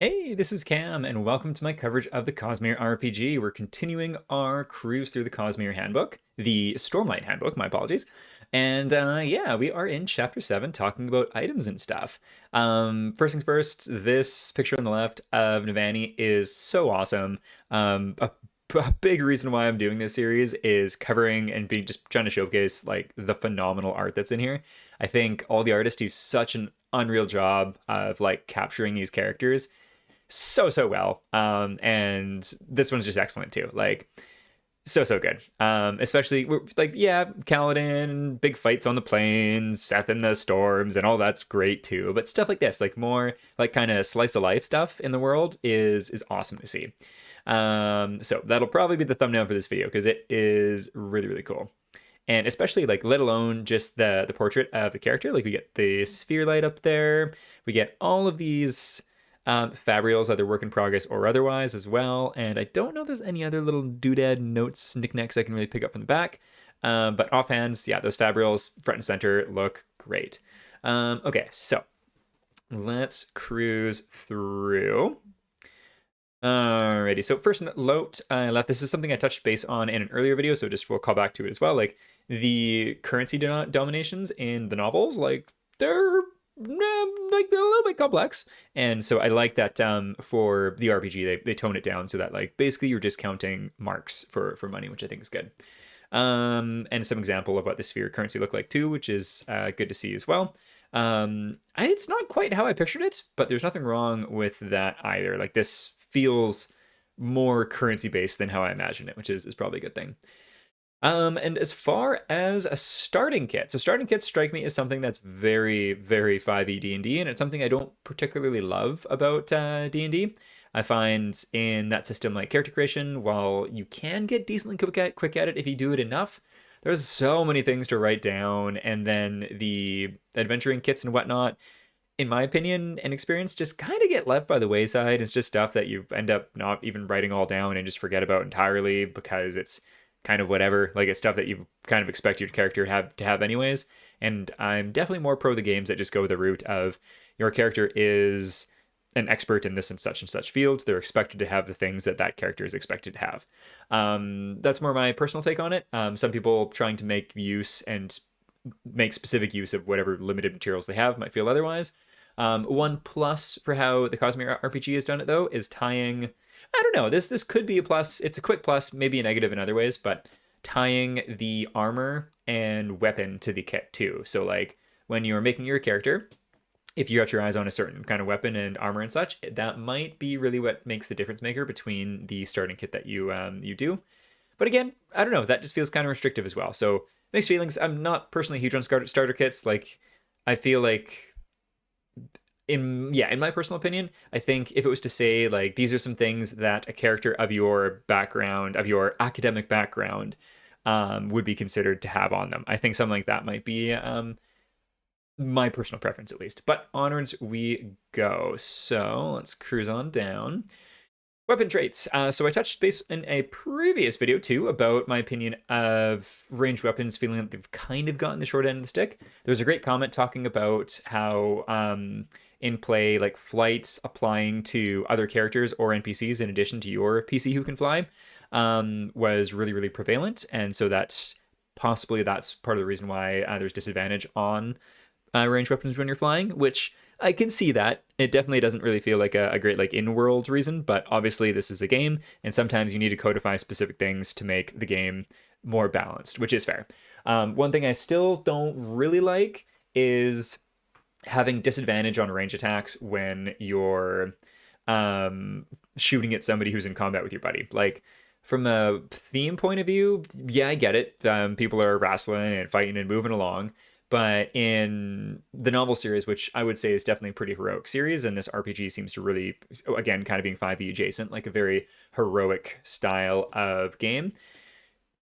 Hey, this is Cam, and welcome to my coverage of the Cosmere RPG. We're continuing our cruise through the Cosmere Handbook, the Stormlight Handbook, my apologies. And yeah, we are in Chapter 7 talking about items and stuff. First things first, this picture on the left of Navani is so awesome. A big reason why I'm doing this series is covering and being just trying to showcase like the phenomenal art that's in here. I think all the artists do such an unreal job of like capturing these characters so well. And this one's just excellent too. Like so good. Especially like yeah, Kaladin, big fights on the plains, Seth in the storms, and all that's great too. But stuff like this, like more like kind of slice of life stuff in the world is awesome to see. So that'll probably be the thumbnail for this video because it is really cool. And especially like let alone just the portrait of the character. Like we get the sphere light up there. We get all of these Fabrials, either work in progress or otherwise, as well. And I don't know if there's any other little doodad notes, knickknacks I can really pick up from the back. But offhands, yeah, those Fabrials front and center look great. Okay, so let's cruise through. Alrighty, so first note I left, this is something I touched base on in an earlier video, so just we'll call back to it as well. Like the currency dominations in the novels, like they're like a little bit complex, and so I like that for the RPG they tone it down so that like basically you're just counting marks for money, which I think is good. And some example of what the sphere currency looked like too, which is good to see as well. It's not quite how I pictured it, but there's nothing wrong with that either. Like this feels more currency based than how I imagined it, which is probably a good thing. And as far as a starting kit, so starting kits strike me as something that's very 5e D&D, and it's something I don't particularly love about D&D. I find in that system like character creation, while you can get decently quick at it if you do it enough, there's so many things to write down, and then the adventuring kits and whatnot, in my opinion and experience, just kind of get left by the wayside. It's just stuff that you end up not even writing all down and just forget about entirely because it's kind of whatever. Like it's stuff that you kind of expect your character to have anyways. And I'm definitely more pro the games that just go the route of your character is an expert in this and such fields. They're expected to have the things that that character is expected to have. That's more my personal take on it. Some people trying to make use and make specific use of whatever limited materials they have might feel otherwise. One plus for how the Cosmere RPG has done it though is tying. I don't know. This could be a plus. It's a quick plus, maybe a negative in other ways, but tying the armor and weapon to the kit too. So like when you're making your character, if you got your eyes on a certain kind of weapon and armor and such, that might be really what makes the difference maker between the starting kit that you do. But again, I don't know. That just feels kind of restrictive as well. So mixed feelings. I'm not personally huge on starter kits. Like I feel like in my personal opinion, I think if it was to say like these are some things that a character of your background, of your academic background, would be considered to have on them, I think something like that might be my personal preference at least. But onwards we go. So let's cruise on down. Weapon traits. So I touched base in a previous video too about my opinion of ranged weapons, feeling that they've kind of gotten the short end of the stick. There's a great comment talking about how in play, like flights applying to other characters or NPCs in addition to your PC who can fly was really prevalent, and so that's part of the reason why there's disadvantage on ranged weapons when you're flying, which I can see that. It definitely doesn't really feel like a great like in-world reason, but obviously this is a game, and sometimes you need to codify specific things to make the game more balanced, which is fair. One thing I still don't really like is having disadvantage on range attacks when you're shooting at somebody who's in combat with your buddy. Like from a theme point of view, yeah, I get it. People are wrestling and fighting and moving along. But in the novel series, which I would say is definitely a pretty heroic series, and this RPG seems to really, again, kind of being 5e adjacent, like a very heroic style of game,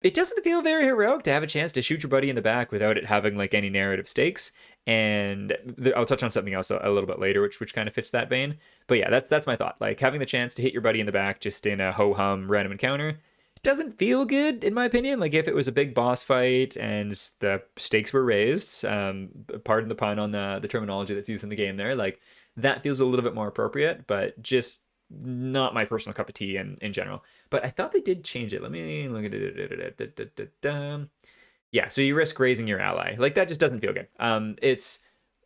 it doesn't feel very heroic to have a chance to shoot your buddy in the back without it having like any narrative stakes. And I'll touch on something else a little bit later, which kind of fits that vein. But yeah, that's my thought. Like having the chance to hit your buddy in the back just in a ho hum random encounter doesn't feel good in my opinion. Like if it was a big boss fight and the stakes were raised, pardon the pun on the terminology that's used in the game there, like that feels a little bit more appropriate, but just not my personal cup of tea in general. But I thought they did change it. Let me look at it. Yeah, so you risk raising your ally. Like, that just doesn't feel good. It's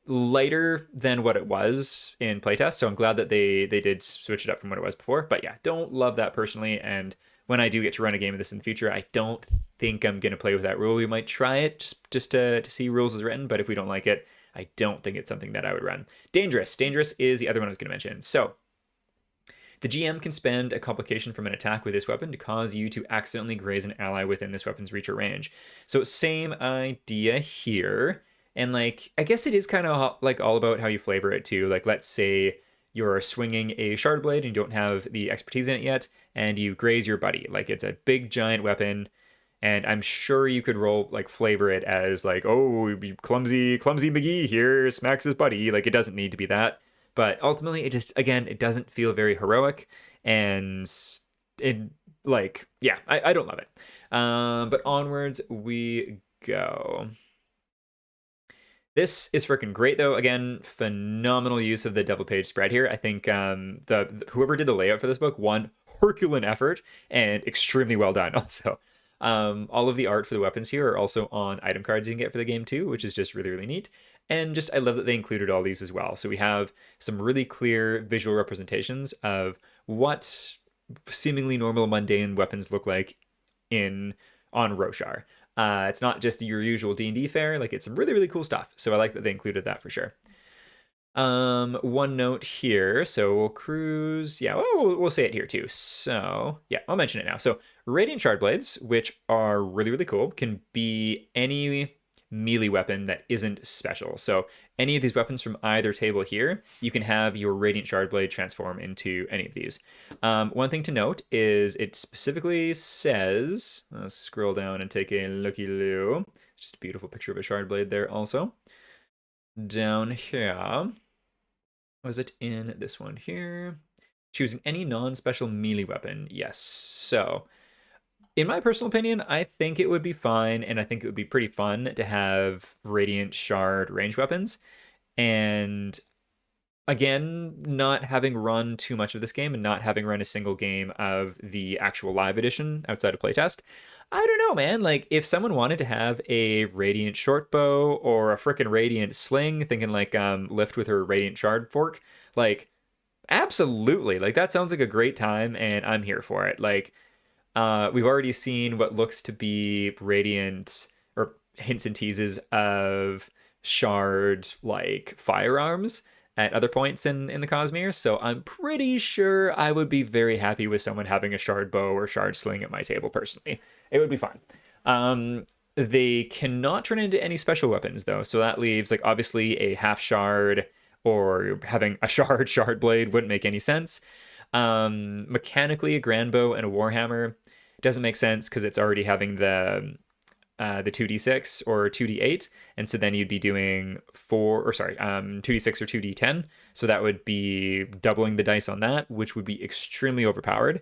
lighter than what it was in playtest, so I'm glad that they did switch it up from what it was before. But yeah, don't love that personally, and when I do get to run a game of this in the future, I don't think I'm gonna play with that rule. We might try it just to see rules as written, but if we don't like it, I don't think it's something that I would run. Dangerous. Dangerous is the other one I was gonna mention. So the GM can spend a complication from an attack with this weapon to cause you to accidentally graze an ally within this weapon's reach or range. So same idea here. And like, I guess it is kind of like all about how you flavor it too. Like, let's say you're swinging a shard blade and you don't have the expertise in it yet, and you graze your buddy. Like, it's a big giant weapon, and I'm sure you could flavor it as like, oh, clumsy McGee here smacks his buddy. Like, it doesn't need to be that. But ultimately, it just, again, it doesn't feel very heroic, and it, like, yeah, I don't love it. But onwards we go. This is freaking great, though. Again, phenomenal use of the double page spread here. I think whoever did the layout for this book, one Herculean effort and extremely well done also. All of the art for the weapons here are also on item cards you can get for the game too, which is just really, really neat. And just, I love that they included all these as well. So we have some really clear visual representations of what seemingly normal mundane weapons look like on Roshar. It's not just your usual D&D fare. Like, it's some really, really cool stuff. So I like that they included that for sure. One note here. So we'll cruise. Yeah, well, we'll say it here too. So yeah, I'll mention it now. So Radiant Shard Blades, which are really, really cool, can be any melee weapon that isn't special. So any of these weapons from either table here, you can have your Radiant Shard Blade transform into any of these. One thing to note is it specifically says, let's scroll down and take a looky-loo. Just a beautiful picture of a Shard Blade there also. Down here, was it in this one here? Choosing any non-special melee weapon. Yes. So in my personal opinion, I think it would be fine, and I think it would be pretty fun to have Radiant Shard range weapons. And again, not having run too much of this game and not having run a single game of the actual live edition outside of playtest, I don't know, man. Like, if someone wanted to have a Radiant short bow or a frickin' Radiant sling, thinking like Lift with her Radiant Shard fork, like, absolutely. Like, that sounds like a great time, and I'm here for it. Like, we've already seen what looks to be Radiant, or hints and teases of Shard, like, firearms at other points in the Cosmere, so I'm pretty sure I would be very happy with someone having a Shard bow or Shard sling at my table, personally. It would be fun. They cannot turn into any special weapons, though, so that leaves, like, obviously a half shard or having a shard blade wouldn't make any sense. Mechanically, a grand bow and a warhammer doesn't make sense because it's already having the 2d6 or 2d8, and so then you'd be doing 2d6 or 2d10, so that would be doubling the dice on that, which would be extremely overpowered.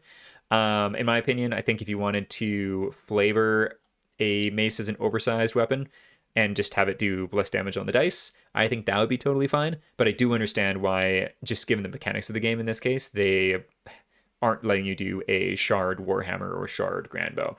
In my opinion, I think if you wanted to flavor a mace as an oversized weapon and just have it do less damage on the dice, I think that would be totally fine. But I do understand why, just given the mechanics of the game in this case, they aren't letting you do a shard warhammer or shard grand bow.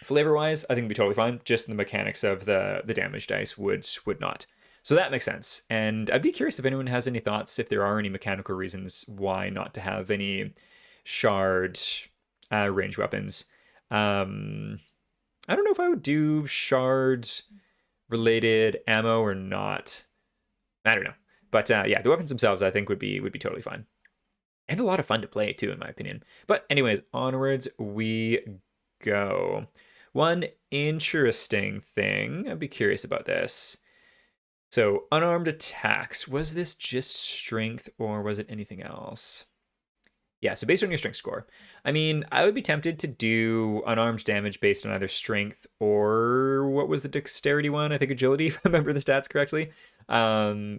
Flavor-wise, I think it'd be totally fine. Just the mechanics of the damage dice would not. So that makes sense. And I'd be curious if anyone has any thoughts, if there are any mechanical reasons why not to have any shard range weapons. I don't know if I would do shard related ammo or not. I don't know. But yeah, the weapons themselves I think would be totally fine. And a lot of fun to play too, in my opinion. But anyways, onwards we go. One interesting thing, I'd be curious about this. So unarmed attacks, was this just strength or was it anything else? Yeah, so based on your strength score. I mean, I would be tempted to do unarmed damage based on either strength or what was the dexterity one? I think agility, if I remember the stats correctly.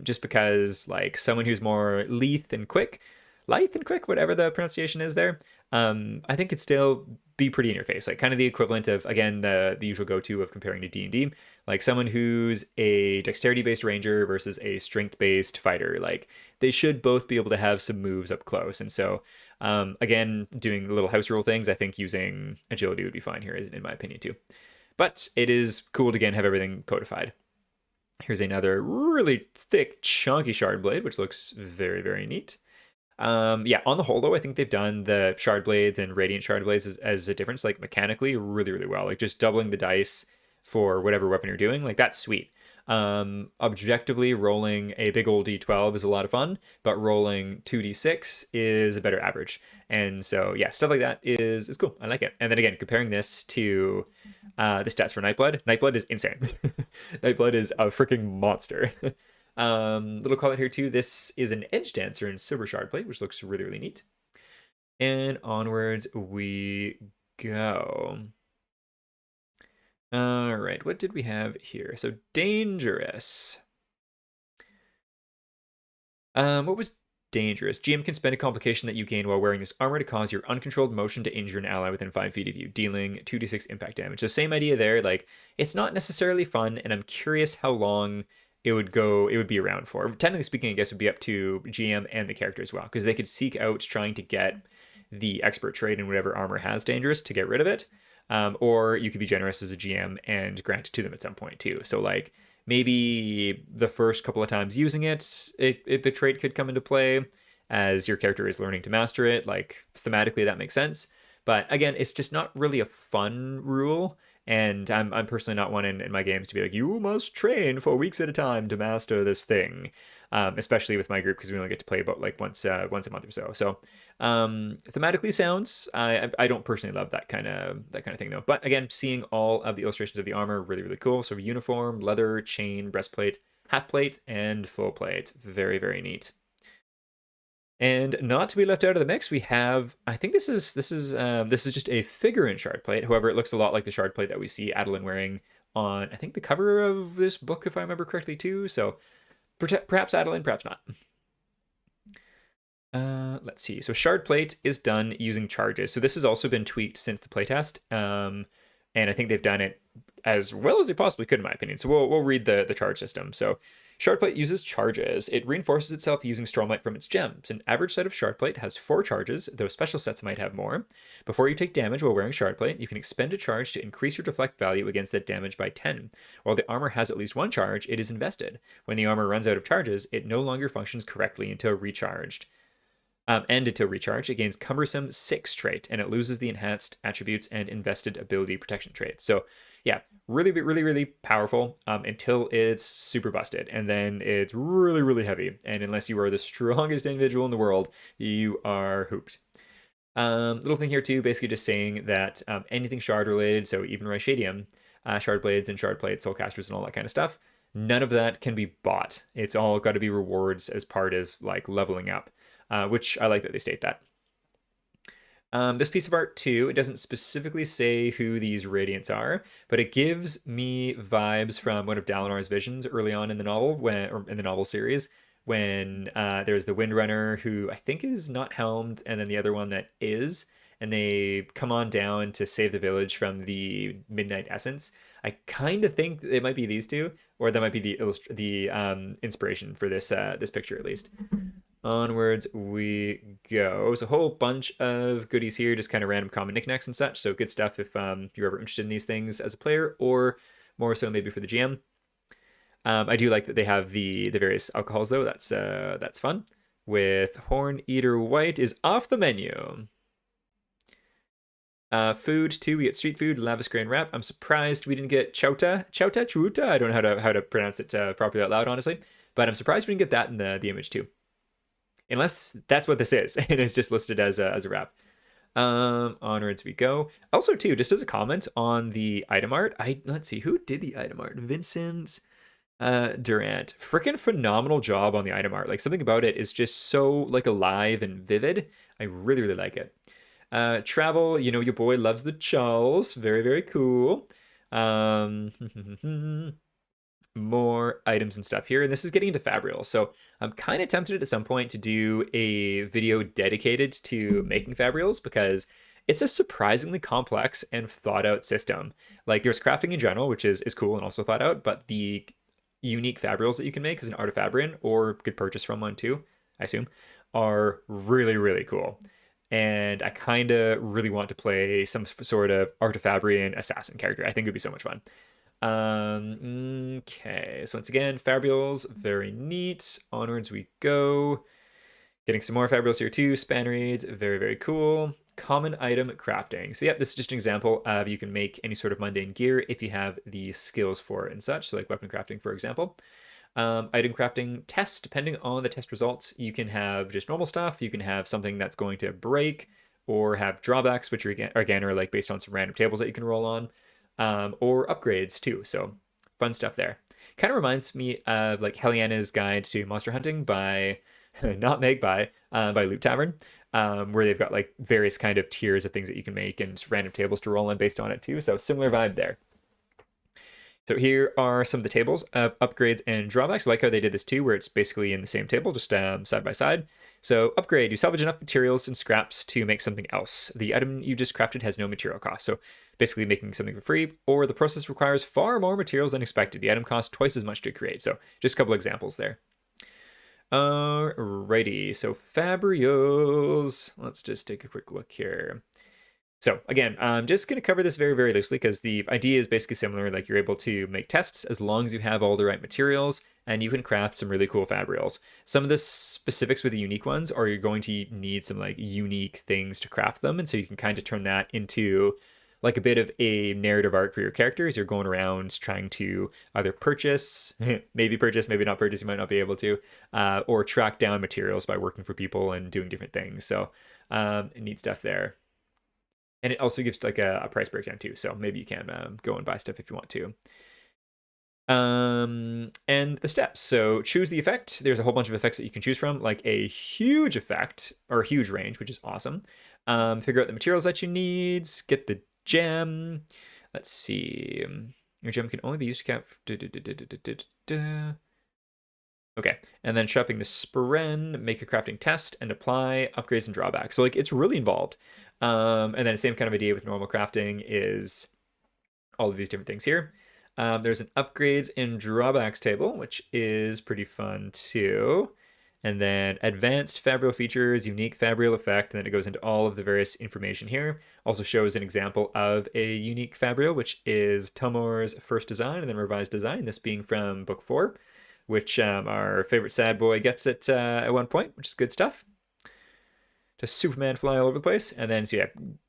Just because, like, someone who's more lithe and quick, whatever the pronunciation is there, I think it'd still be pretty in your face. Like, kind of the equivalent of, again, the usual go-to of comparing to D&D. Like someone who's a dexterity-based ranger versus a strength-based fighter, like they should both be able to have some moves up close. And so, again, doing little house rule things, I think using agility would be fine here, in my opinion, too. But it is cool to, again, have everything codified. Here's another really thick, chunky shard blade, which looks very, very neat. Yeah, on the whole, though, I think they've done the shard blades and radiant shard blades as a difference, like mechanically, really, really well. Like just doubling the dice for whatever weapon you're doing, like that's sweet. Objectively, rolling a big old d12 is a lot of fun, but rolling 2d6 is a better average. And so, yeah, stuff like that is cool. I like it. And then again, comparing this to the stats for Nightblood, Nightblood is insane. Nightblood is a freaking monster. Little call out here too. This is an Edge Dancer in Silver Shard Plate, which looks really, really neat. And onwards we go. All right, what did we have here? So dangerous. What was dangerous? GM can spend a complication that you gain while wearing this armor to cause your uncontrolled motion to injure an ally within 5 feet of you, dealing 2d6 impact damage. So same idea there. Like it's not necessarily fun, and I'm curious how long it would be around for. Technically speaking, I guess it would be up to GM and the character as well, because they could seek out trying to get the expert trait in whatever armor has dangerous to get rid of it. Or you could be generous as a GM and grant it to them at some point too. So like maybe the first couple of times using the trait could come into play as your character is learning to master it. Like thematically, that makes sense. But again, it's just not really a fun rule. And I'm personally not one in my games to be like, you must train for weeks at a time to master this thing. Especially with my group, because we only get to play about like once a month or so. So thematically sounds, I don't personally love that kind of thing though. But again, seeing all of the illustrations of the armor, really, really cool. So uniform, leather, chain, breastplate, half plate, and full plate. Very, very neat. And not to be left out of the mix, we have, I think this is just a figure in shard plate. However, it looks a lot like the shard plate that we see Adeline wearing on, I think, the cover of this book, if I remember correctly too. So perhaps Adeline, perhaps not. Let's see. So shard plate is done using charges. So this has also been tweaked since the playtest. And I think they've done it as well as they possibly could, in my opinion. So we'll read the charge system. So Shardplate uses charges. It reinforces itself using Stormlight from its gems. An average set of Shardplate has 4 charges, though special sets might have more. Before you take damage while wearing Shardplate, you can expend a charge to increase your deflect value against that damage by 10. While the armor has at least 1 charge, it is invested. When the armor runs out of charges, it no longer functions correctly until recharged. Until recharge, it gains Cumbersome 6 trait, and it loses the enhanced attributes and invested ability protection traits. So yeah, really, really, really powerful until it's super busted. And then it's really, really heavy. And unless you are the strongest individual in the world, you are hooped. Little thing here too, basically just saying that anything shard related, so even Rhyshadium, shard blades and shard plates, soulcasters and all that kind of stuff, none of that can be bought. It's all got to be rewards as part of like leveling up, which I like that they state that. This piece of art too, it doesn't specifically say who these Radiants are, but it gives me vibes from one of Dalinar's visions early on in the novel, or in the novel series, when there's the Windrunner who I think is not helmed, and then the other one that is, and they come on down to save the village from the Midnight Essence. I kind of think it might be these two, or that might be the inspiration for this picture at least. Onwards we go. So a whole bunch of goodies here, just kind of random common knickknacks and such. So good stuff if you're ever interested in these things as a player, or more so maybe for the GM. I do like that they have the various alcohols though. That's fun. With Horn Eater White is off the menu. Food too. We get street food, Lavis Grain Wrap. I'm surprised we didn't get Chowta. I don't know how to pronounce it properly out loud, honestly. But I'm surprised we didn't get that in the image too. Unless that's what this is, and it's just listed as a wrap. Onwards we go. Also, too, just as a comment on the item art, let's see, who did the item art? Vincent Durant. Freaking phenomenal job on the item art. Like, something about it is just so, like, alive and vivid. I really, really like it. Travel, you know, your boy loves the Charles. Very, very cool. More items and stuff here, and this is getting into Fabrials, so I'm kind of tempted at some point to do a video dedicated to making Fabrials, because it's a surprisingly complex and thought out system. Like there's crafting in general, which is cool and also thought out, but the unique fabrials that you can make as an artifabrian or could purchase from one too, I assume, are really, really cool. And I kind of really want to play some sort of artifabrian assassin character. I think it'd be so much fun. Okay, so once again, fabrials, very neat. Onwards we go. Getting some more fabrials here too. Span raids, very, very cool. Common item crafting. So yeah, this is just an example of you can make any sort of mundane gear if you have the skills for it and such. So like weapon crafting, for example. Item crafting test, depending on the test results, you can have just normal stuff. You can have something that's going to break or have drawbacks, which are again are like based on some random tables that you can roll on, or upgrades too. So fun stuff there. Kind of reminds me of like Helliana's Guide to Monster Hunting by not Meg by Loot Tavern, where they've got like various kind of tiers of things that you can make and random tables to roll in based on it too. So similar vibe there. So here are some of the tables of upgrades and drawbacks. I like how they did this too, where it's basically in the same table, just side by side. So upgrade, you salvage enough materials and scraps to make something else. The item you just crafted has no material cost. So basically making something for free, or the process requires far more materials than expected. The item costs twice as much to create. So just a couple examples there. Alrighty, so fabrials. Let's just take a quick look here. So again, I'm just going to cover this very, very loosely because the idea is basically similar. Like you're able to make tests as long as you have all the right materials, and you can craft some really cool fabrials. Some of the specifics with the unique ones are you're going to need some like unique things to craft them, and so you can kind of turn that into like a bit of a narrative arc for your characters. You're going around trying to either purchase, maybe not purchase, you might not be able to, or track down materials by working for people and doing different things. So neat stuff there. And it also gives like a price breakdown too. So maybe you can go and buy stuff if you want to. And the steps. So choose the effect. There's a whole bunch of effects that you can choose from, like a huge effect or a huge range, which is awesome. Figure out the materials that you need, get the gem. Let's see. Your gem can only be used to cap. Okay, and then shopping the spren, make a crafting test, and apply upgrades and drawbacks. So like it's really involved. And then same kind of idea with normal crafting is all of these different things here. There's an upgrades and drawbacks table, which is pretty fun too. And then advanced fabrial features, unique fabrial effect, and then it goes into all of the various information here. Also shows an example of a unique fabrial, which is Tumor's first design and then revised design, this being from book 4, which our favorite sad boy gets it at one point, which is good stuff. Just Superman fly all over the place. And then, so yeah,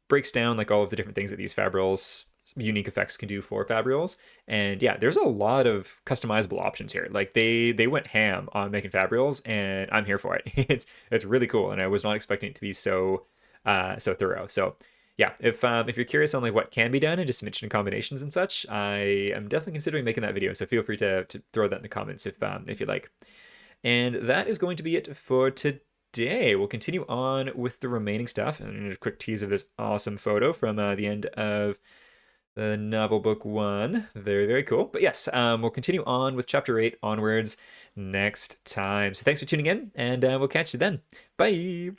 breaks down like all of the different things that these fabrials, unique effects can do for fabrials. And yeah, there's a lot of customizable options here. Like they went ham on making fabrials, and I'm here for it. It's really cool, and I was not expecting it to be so thorough. So yeah, if you're curious on like what can be done and just mention combinations and such, I am definitely considering making that video. So feel free to throw that in the comments if you'd like. And that is going to be it for today. We'll continue on with the remaining stuff, and a quick tease of this awesome photo from the end of the novel book 1. Very, very cool. But yes, we'll continue on with chapter 8 onwards next time. So thanks for tuning in, and we'll catch you then. Bye.